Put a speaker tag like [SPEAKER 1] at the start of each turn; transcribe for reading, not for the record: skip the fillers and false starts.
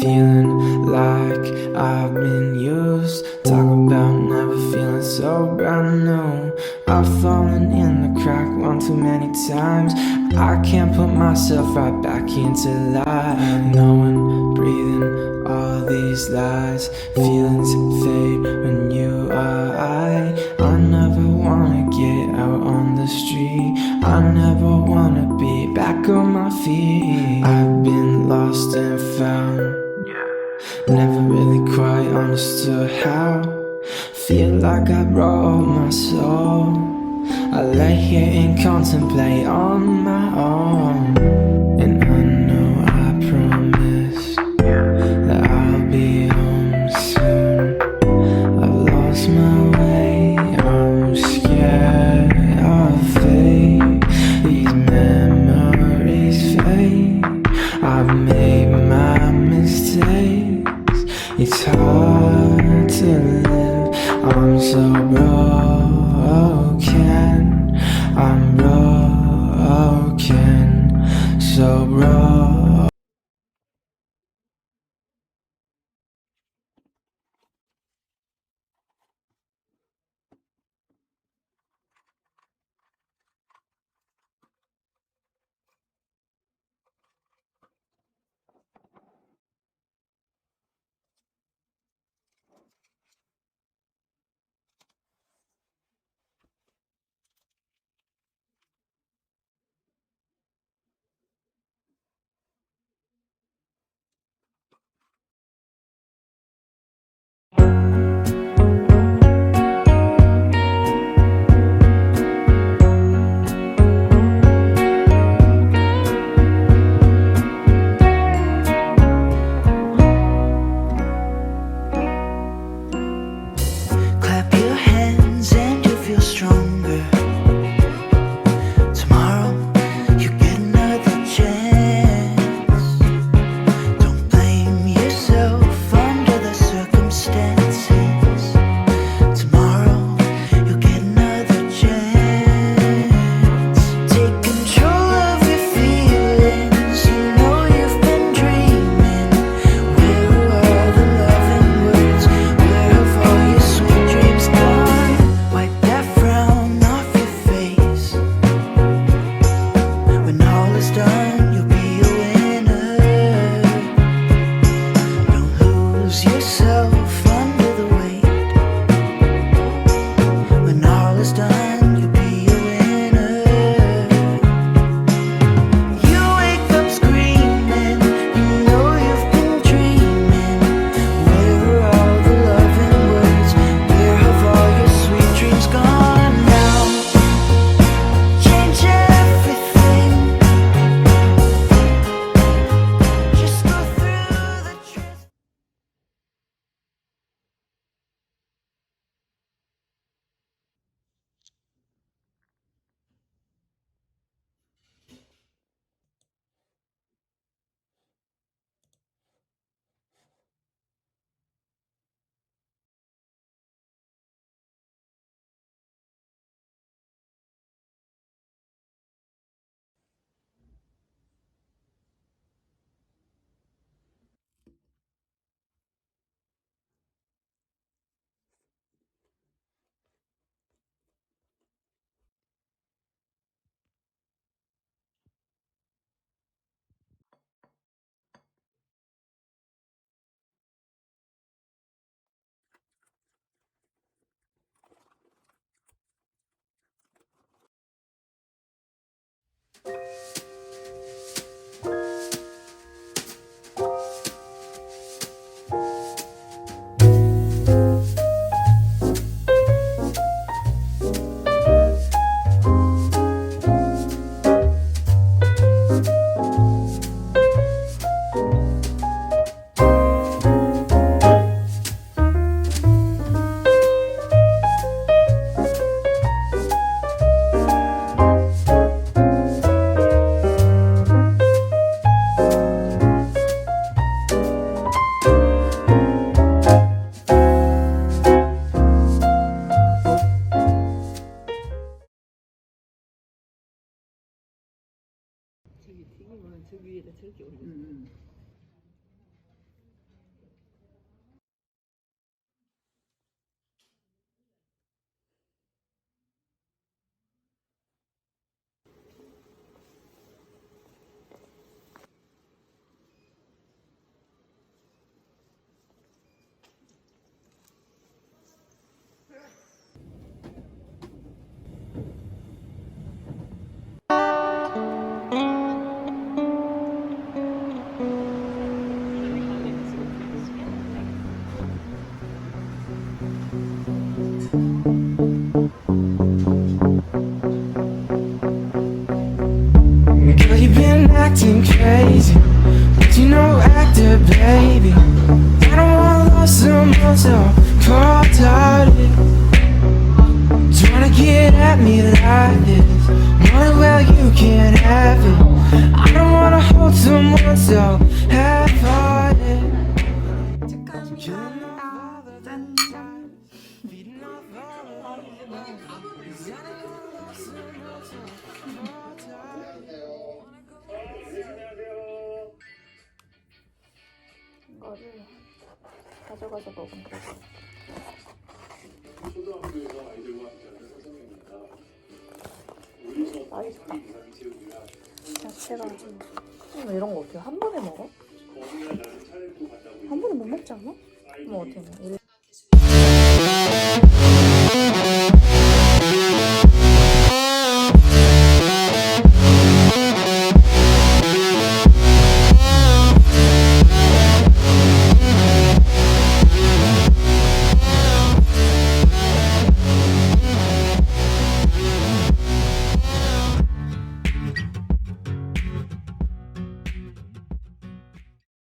[SPEAKER 1] feeling like I've been used. Talk about never feeling so brand new. I've fallen in the crack one too many times. I can't put myself right back into life. No one breathing all these lies. Feelings fade when you are I never wanna get out on the street. I never wanna be back on my feet. I've been lost and found. Never really quite understood how. Feel like I broke my soul. I lay here and contemplate on my own. And I know I promised that I'll be home soon. I've lost my way, I'm scared of fate. These memories fade. I've made my mistakes. It's hard to live. I'm so broken. I'm broken, so broken.
[SPEAKER 2] 저기 튀김은 저 위에다 저렇게 올려줘.
[SPEAKER 1] Girl, you've been acting crazy, but you know actor, baby. I don't wanna love someone so cold-hearted, trying to get at me like this. Knowing well you can't have it. I don't wanna hold someone so half-hearted.
[SPEAKER 2] 이거를 가져가서 먹으면 돼.
[SPEAKER 3] 초등학교에서 아이들과 함께하는 선생님입니다. 우리 수업
[SPEAKER 2] 맛있다.
[SPEAKER 3] 이상 채우기가
[SPEAKER 2] 야채가 이런 거 어떻게 한 번에 먹어?
[SPEAKER 3] 어린이날 나는 차례도 갔다고
[SPEAKER 2] 한 번에 못 먹지 않아? 그럼 어떻게 먹어?